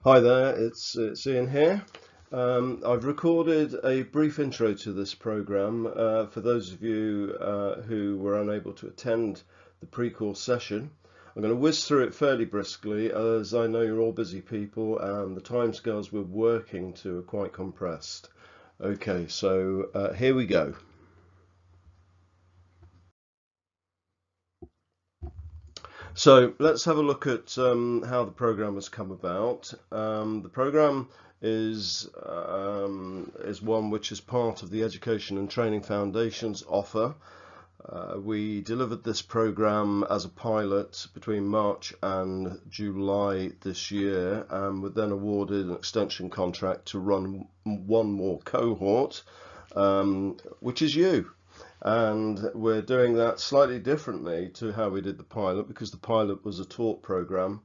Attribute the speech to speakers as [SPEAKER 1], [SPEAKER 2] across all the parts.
[SPEAKER 1] Hi there, it's Ian here. I've recorded a brief intro to this program for those of you who were unable to attend the pre-course session. I'm going to whiz through it fairly briskly as I know you're all busy people and the timescales we're working to are quite compressed. Okay, so here we go. So let's have a look at how the program has come about. The program is one which is part of the Education and Training Foundation's offer. We delivered this program as a pilot between March and July this year, and were then awarded an extension contract to run one more cohort, which is you. And we're doing that slightly differently to how we did the pilot, because the pilot was a taught program,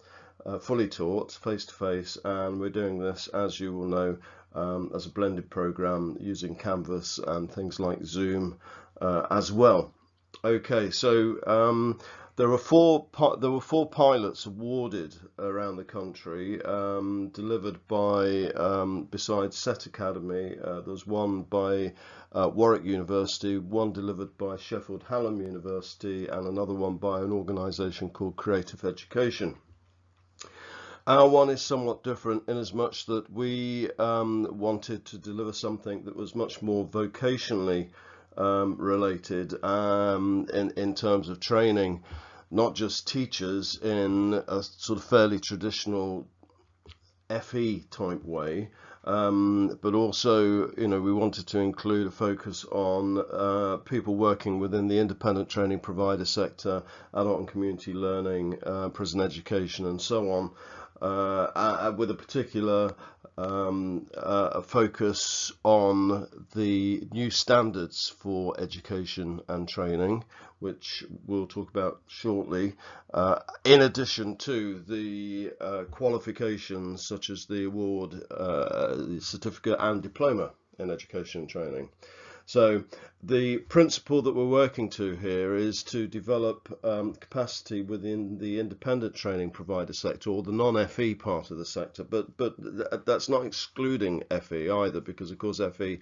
[SPEAKER 1] fully taught, face-to-face, and we're doing this, as you will know, as a blended program using Canvas and things like Zoom as well. Okay, so there were four pilots awarded around the country, delivered by, besides CETTacademy, there was one by Warwick University, one delivered by Sheffield Hallam University, and another one by an organisation called Creative Education. Our one is somewhat different in as much that we wanted to deliver something that was much more vocationally related in terms of training, not just teachers in a sort of fairly traditional FE type way, but also, we wanted to include a focus on people working within the independent training provider sector, adult and community learning, prison education, and so on, with a particular focus on the new standards for education and training, which we'll talk about shortly, in addition to the qualifications such as the award, the certificate and diploma in education and training. So the principle that we're working to here is to develop capacity within the independent training provider sector, or the non-FE part of the sector, but that's not excluding FE either, because of course FE,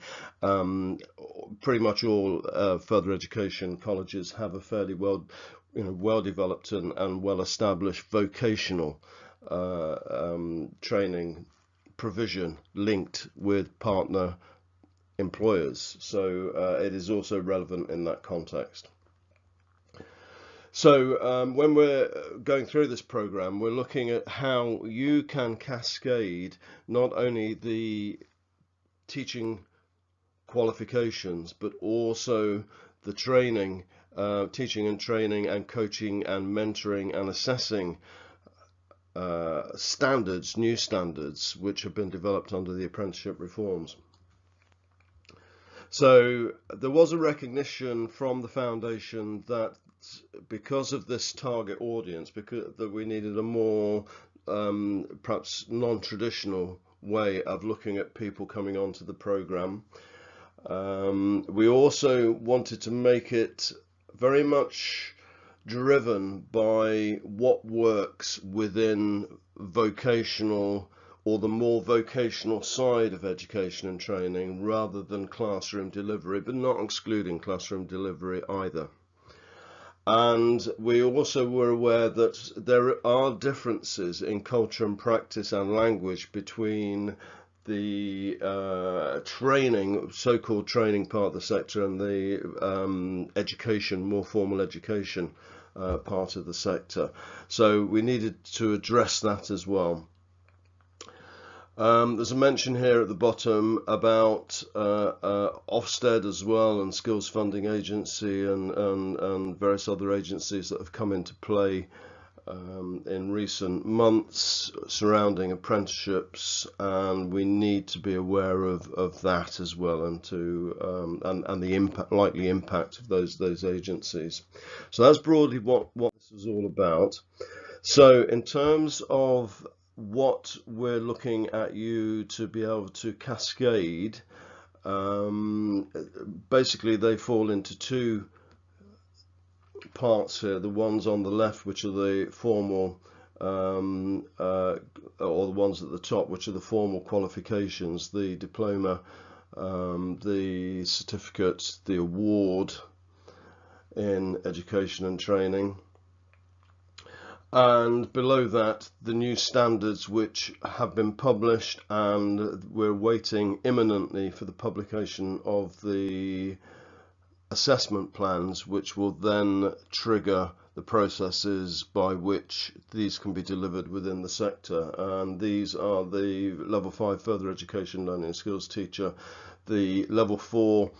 [SPEAKER 1] pretty much all further education colleges have a fairly well developed and well established vocational training provision linked with partner employers, so it is also relevant in that context. So when we're going through this program, we're looking at how you can cascade not only the teaching qualifications but also the training, teaching and training and coaching and mentoring and assessing standards, new standards which have been developed under the apprenticeship reforms. So there was a recognition from the foundation that because of this target audience, that we needed a more perhaps non-traditional way of looking at people coming onto the program. We also wanted to make it very much driven by what works within vocational, or the more vocational side of education and training, rather than classroom delivery, but not excluding classroom delivery either. And we also were aware that there are differences in culture and practice and language between the training, so-called training part of the sector, and the education, more formal education part of the sector. So we needed to address that as well. There's a mention here at the bottom about Ofsted as well, and Skills Funding Agency, and various other agencies that have come into play in recent months surrounding apprenticeships, and we need to be aware of that as well, and the likely impact of those agencies. So that's broadly what this is all about. So in terms of what we're looking at you to be able to cascade, basically they fall into two parts here. The ones on the left, which are the formal or the ones at the top, which are the formal qualifications, the diploma, the certificate, the award in education and training. And below that, the new standards which have been published, and we're waiting imminently for the publication of the assessment plans, which will then trigger the processes by which these can be delivered within the sector. And these are the level 5 further education learning and skills teacher, the level 4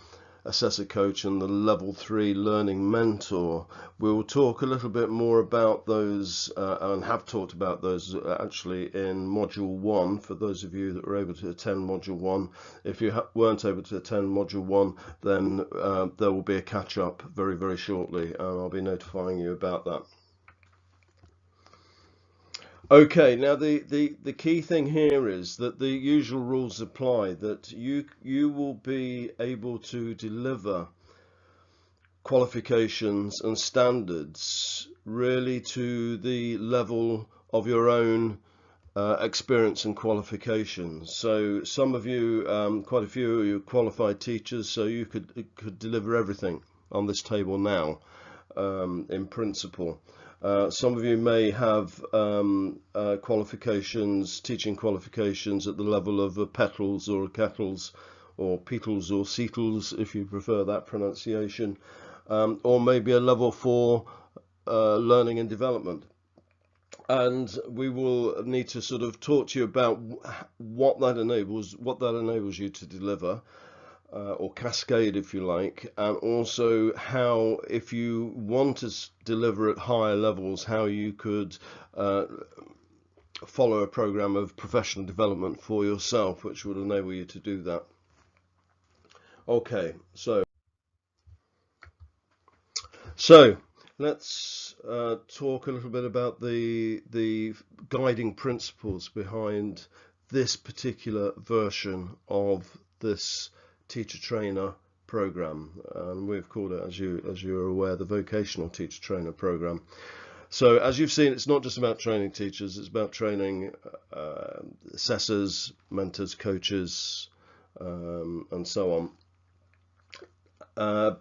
[SPEAKER 1] assessor coach, and the level 3 learning mentor. We will talk a little bit more about those and have talked about those actually in module 1 for those of you that were able to attend module 1. If you weren't able to attend module 1, then there will be a catch up very shortly, and I'll be notifying you about that. Okay, now the key thing here is that the usual rules apply, that you will be able to deliver qualifications and standards really to the level of your own experience and qualifications. So some of you, quite a few of you, qualified teachers, so you could deliver everything on this table now, in principle. Some of you may have qualifications, teaching qualifications at the level of petals or kettles, or petals or seatles if you prefer that pronunciation, or maybe a level 4 learning and development. And we will need to sort of talk to you about what that enables you to deliver, or cascade if you like, and also how, if you want to deliver at higher levels, how you could follow a program of professional development for yourself which would enable you to do that. Okay, so let's talk a little bit about the guiding principles behind this particular version of this teacher trainer program, and we've called it, as you're aware, the vocational teacher trainer program. So as you've seen, it's not just about training teachers, it's about training assessors, mentors, coaches, and so on.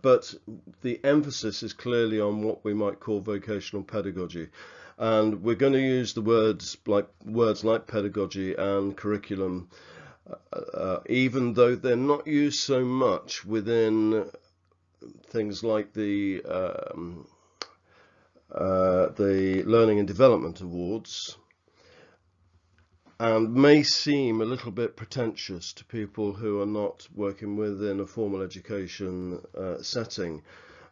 [SPEAKER 1] But the emphasis is clearly on what we might call vocational pedagogy, and we're going to use the words like pedagogy and curriculum, even though they're not used so much within things like the Learning and Development Awards, and may seem a little bit pretentious to people who are not working within a formal education setting.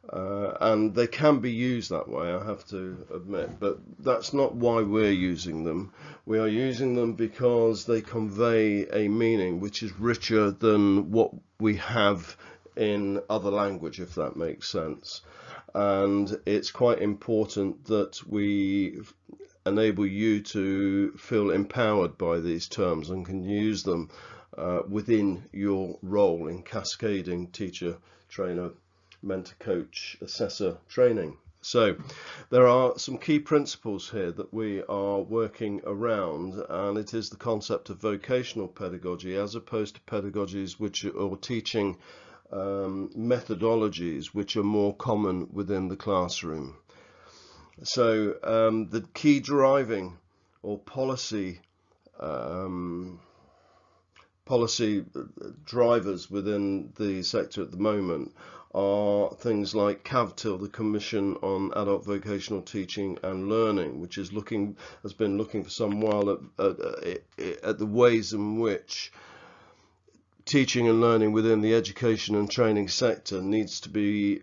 [SPEAKER 1] And they can be used that way, I have to admit, but that's not why we're using them. We are using them because they convey a meaning which is richer than what we have in other language, if that makes sense. And it's quite important that we enable you to feel empowered by these terms and can use them within your role in cascading teacher, trainer, mentor, coach, assessor training. So there are some key principles here that we are working around, and it is the concept of vocational pedagogy as opposed to pedagogies or teaching methodologies which are more common within the classroom. So the key driving or policy drivers within the sector at the moment are things like CAVTIL, the Commission on Adult Vocational Teaching and Learning, which has been looking for some while at the ways in which teaching and learning within the education and training sector needs to be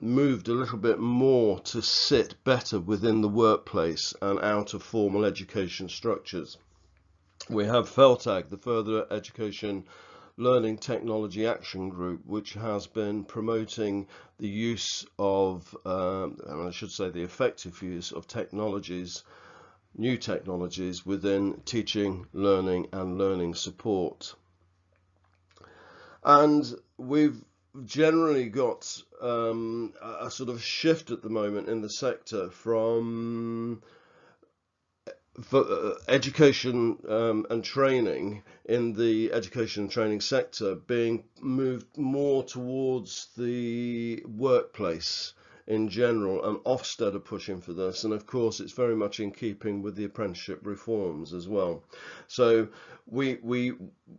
[SPEAKER 1] moved a little bit more to sit better within the workplace and out of formal education structures. We have FELTAG, the Further Education Learning Technology Action Group, which has been promoting the use of, and I should say the effective use of technologies, new technologies within teaching, learning and learning support. And we've generally got a sort of shift at the moment in the sector from for education and training in the education and training sector being moved more towards the workplace in general, and Ofsted are pushing for this, and of course it's very much in keeping with the apprenticeship reforms as well. So we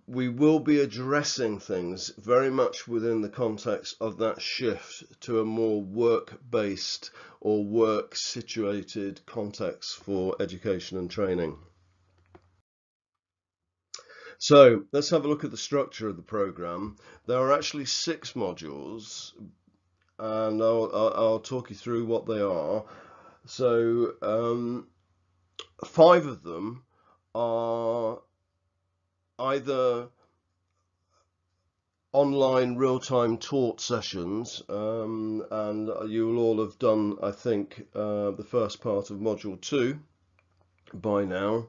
[SPEAKER 1] will be addressing things very much within the context of that shift to a more work-based or work-situated context for education and training. So let's have a look at the structure of the program. There are actually 6 modules, and I'll talk you through what they are. So 5 of them are either online real-time taught sessions, and you will all have done, I think, the first part of module 2 by now,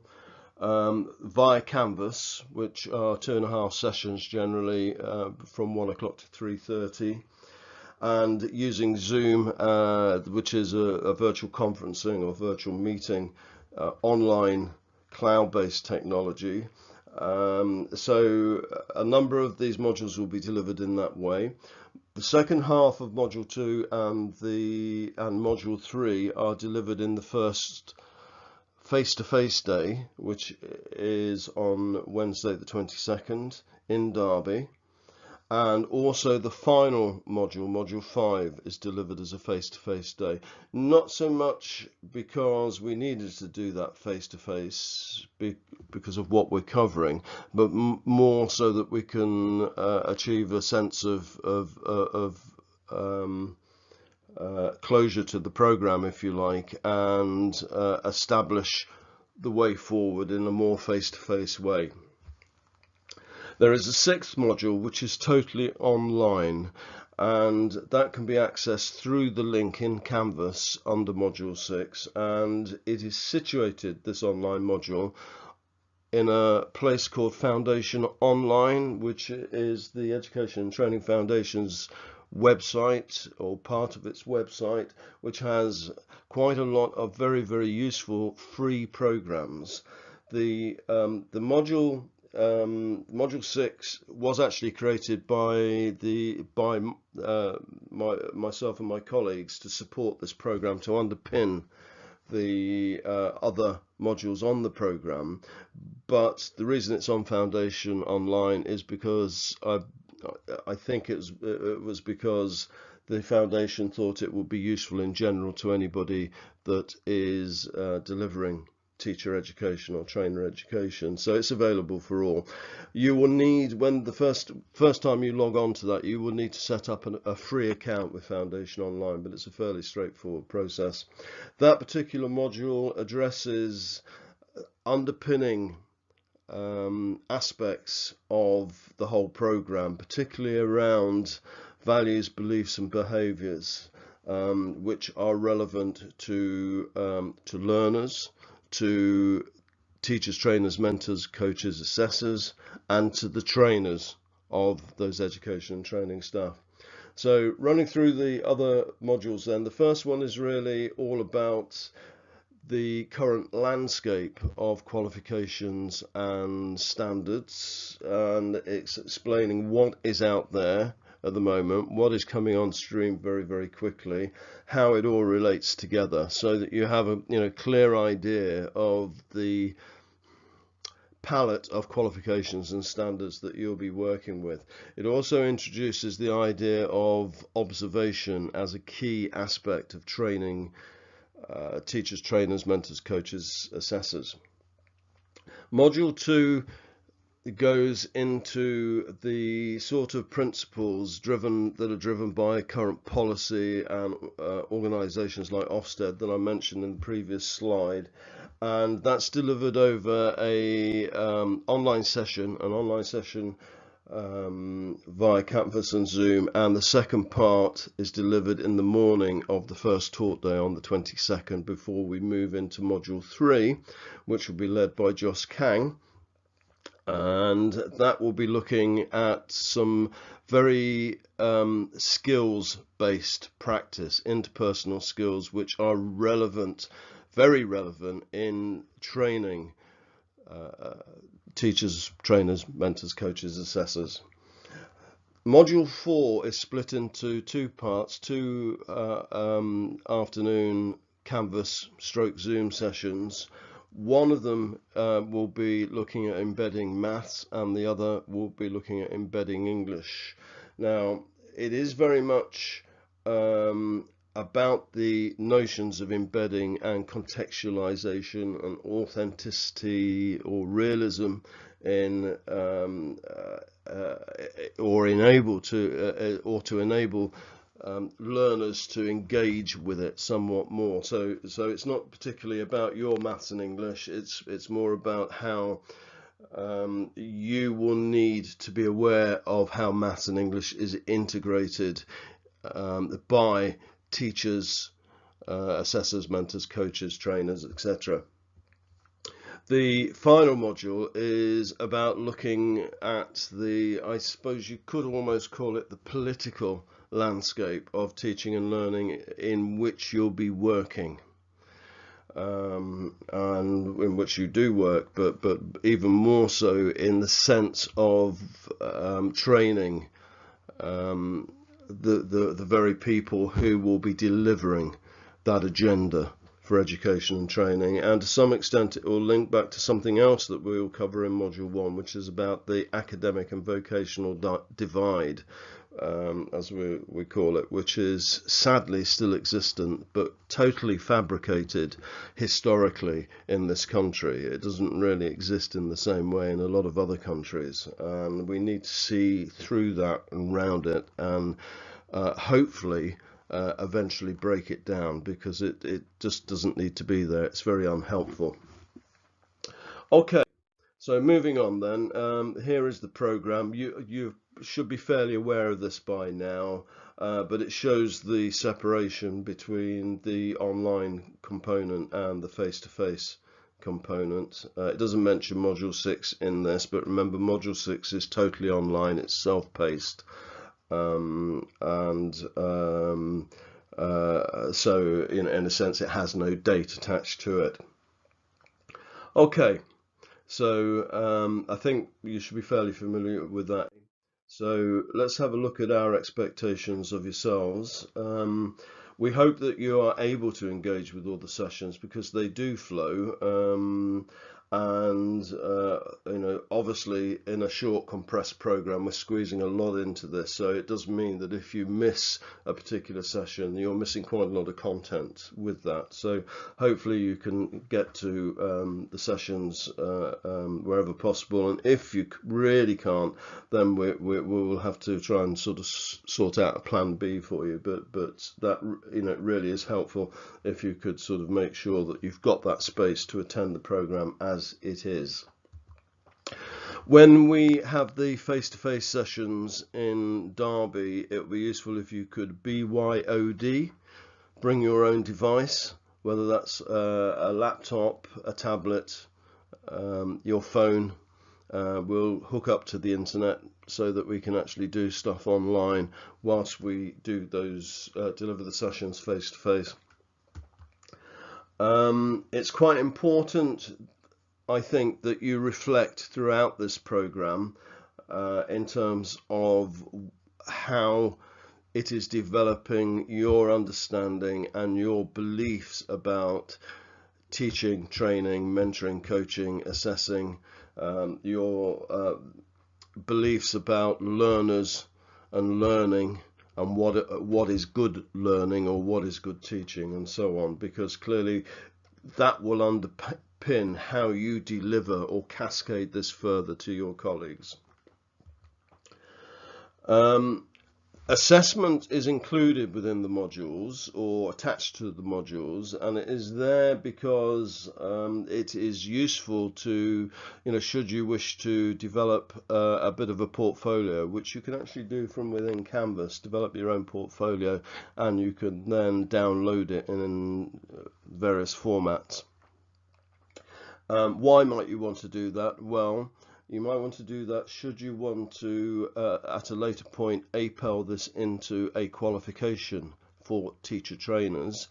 [SPEAKER 1] via Canvas, which are 2.5 sessions generally, from 1 o'clock to 3:30. And using Zoom, which is a virtual conferencing or virtual meeting, online cloud-based technology. So a number of these modules will be delivered in that way. The second half of module 2 and module 3 are delivered in the first face-to-face day, which is on Wednesday the 22nd in Derby. And also the final module, module 5, is delivered as a face-to-face day. Not so much because we needed to do that face-to-face because of what we're covering, but more so that we can achieve a sense of closure to the program, if you like, and establish the way forward in a more face-to-face way. There is a 6th module which is totally online, and that can be accessed through the link in Canvas under module 6, and it is situated, this online module, in a place called Foundation Online, which is the Education and Training Foundation's website, or part of its website, which has quite a lot of very, very useful free programs. The module Module 6 was actually created by myself and my colleagues to support this program, to underpin the other modules on the program. But the reason it's on Foundation Online is because I think it was because the Foundation thought it would be useful in general to anybody that is delivering teacher education or trainer education, so it's available for all. You will need, when the first time you log on to that, you will need to set up a free account with Foundation Online, but it's a fairly straightforward process. That particular module addresses underpinning aspects of the whole program, particularly around values, beliefs and behaviors, which are relevant to learners, to teachers, trainers, mentors, coaches, assessors, and to the trainers of those education and training staff. So running through the other modules then, the first one is really all about the current landscape of qualifications and standards, and it's explaining what is out there at the moment, what is coming on stream very, very quickly, how it all relates together, so that you have a clear idea of the palette of qualifications and standards that you'll be working with. It also introduces the idea of observation as a key aspect of training teachers, trainers, mentors, coaches, assessors. Module 2 goes into the sort of principles that are driven by current policy and organisations like Ofsted that I mentioned in the previous slide, and that's delivered over an online session via Canvas and Zoom, and the second part is delivered in the morning of the first taught day on the 22nd, before we move into module 3, which will be led by Joss Kang. And that will be looking at some very skills-based practice, interpersonal skills, which are relevant very relevant in training teachers, trainers, mentors, coaches, assessors. Module 4 is split into two parts, two afternoon Canvas / Zoom sessions. One of them will be looking at embedding maths and the other will be looking at embedding English. Now, it is very much about the notions of embedding and contextualization and authenticity or realism in or to enable learners to engage with it somewhat more. So it's not particularly about your maths and English. It's more about how you will need to be aware of how maths and English is integrated by teachers, assessors, mentors, coaches, trainers, etc. The final module is about looking at I suppose you could almost call it the political landscape of teaching and learning in which you'll be working, and in which you do work, but even more so in the sense of training the very people who will be delivering that agenda for education and training. And to some extent it will link back to something else that we will cover in module 1, which is about the academic and vocational divide, as we call it, which is sadly still existent but totally fabricated historically in this country. It doesn't really exist in the same way in a lot of other countries, and we need to see through that and round it, and hopefully eventually break it down, because it just doesn't need to be there. It's very unhelpful. Okay, so moving on then, here is the program. You should be fairly aware of this by now, but it shows the separation between the online component and the face-to-face component. It doesn't mention module 6 in this, but remember, module 6 is totally online. It's self-paced. So in a sense it has no date attached to it. Okay, so I think you should be fairly familiar with that. So let's have a look at our expectations of yourselves. We hope that you are able to engage with all the sessions, because they do flow. Obviously in a short compressed program we're squeezing a lot into this, so it does mean that if you miss a particular session you're missing quite a lot of content with that. So hopefully you can get to the sessions wherever possible, and if you really can't, then we will have to try and sort out a plan B for you, but that really is helpful if you could sort of make sure that you've got that space to attend the program as it is. When we have the face-to-face sessions in Derby, it would be useful if you could BYOD, bring your own device, whether that's a laptop, a tablet, your phone. We'll hook up to the internet so that we can actually do stuff online whilst we do those deliver the sessions face-to-face. It's quite important, I think, that you reflect throughout this program in terms of how it is developing your understanding and your beliefs about teaching, training, mentoring, coaching, assessing, your beliefs about learners and learning, and what is good learning or what is good teaching, and so on, because clearly that will underpin how you deliver or cascade this further to your colleagues. Assessment is included within the modules or attached to the modules, and it is there because it is useful to, should you wish to develop a bit of a portfolio, which you can actually do from within Canvas, develop your own portfolio, and you can then download it in various formats. Why might you want to do that? Well, you might want to do that should you want to, at a later point, APEL this into a qualification for teacher trainers,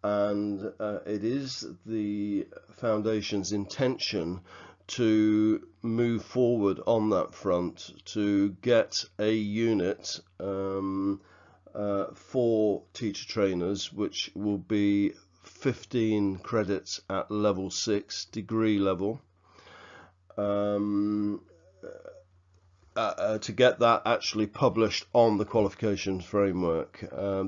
[SPEAKER 1] and it is the Foundation's intention to move forward on that front to get a unit for teacher trainers, which will be 15 credits at level 6 degree level, to get that actually published on the qualifications framework.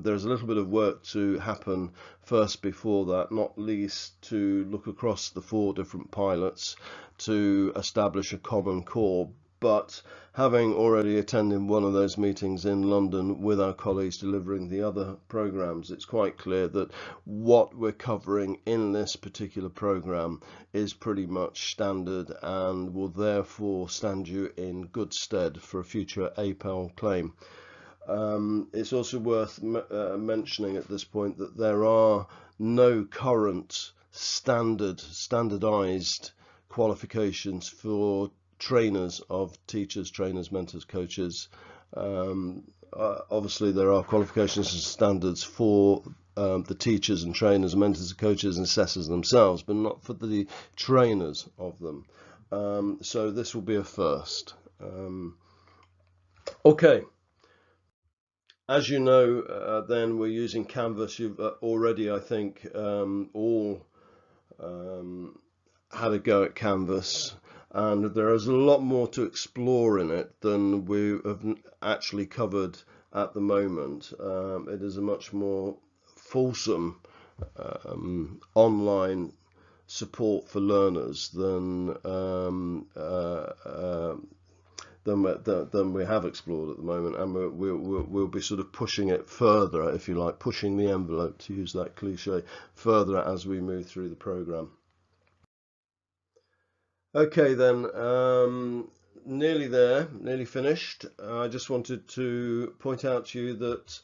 [SPEAKER 1] There's a little bit of work to happen first before that, not least to look across the 4 different pilots to establish a common core. But having already attended one of those meetings in London with our colleagues delivering the other programs, it's quite clear that what we're covering in this particular program is pretty much standard and will therefore stand you in good stead for a future APEL claim. It's also worth mentioning at this point that there are no current standardized qualifications for trainers of teachers, trainers, mentors, coaches. Obviously there are qualifications and standards for the teachers and trainers, mentors, coaches and assessors themselves, but not for the trainers of them. So this will be a first. Okay. As you know, then we're using Canvas. You've already, I think, all had a go at Canvas, and there is a lot more to explore in it than we have actually covered at the moment. It is a much more fulsome online support for learners than we have explored at the moment, and we'll be sort of pushing it further, if you like, pushing the envelope, to use that cliche, further as we move through the program. Okay then, nearly there, nearly finished. I just wanted to point out to you that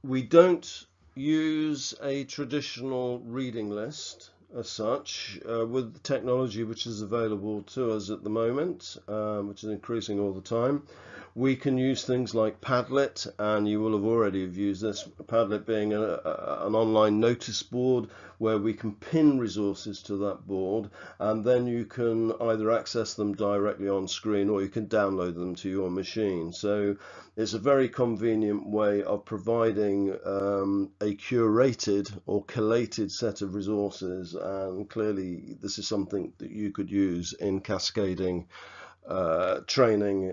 [SPEAKER 1] we don't use a traditional reading list as such. With the technology which is available to us at the moment, which is increasing all the time, we can use things like Padlet, and you will have already used this. Padlet being an online notice board where we can pin resources to that board, and then you can either access them directly on screen or you can download them to your machine. So it's a very convenient way of providing a curated or collated set of resources, and clearly this is something that you could use in cascading training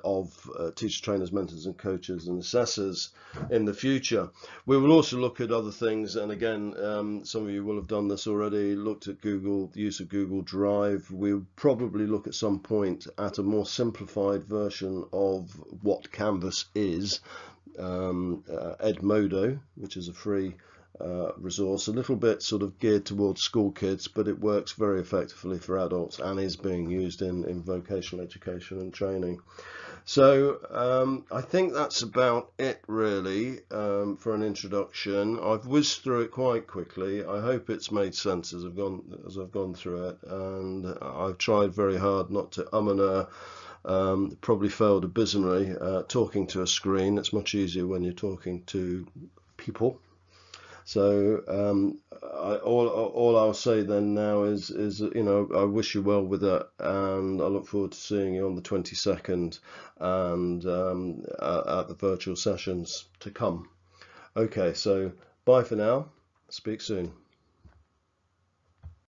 [SPEAKER 1] of teacher trainers, mentors and coaches and assessors in the future. We will also look at other things, and again, some of you will have done this already, looked at the use of Google Drive. We'll probably look at some point at a more simplified version of what Canvas is, Edmodo, which is a free resource, a little bit sort of geared towards school kids, but it works very effectively for adults and is being used in vocational education and training. So I think that's about it really for an introduction. I've whizzed through it quite quickly. I hope it's made sense as I've gone through it, and I've tried very hard not to and probably failed abysmally talking to a screen. It's much easier when you're talking to people. So all I'll say then now is I wish you well with that, and I look forward to seeing you on the 22nd and at the virtual sessions to come. Okay, so bye for now. Speak soon.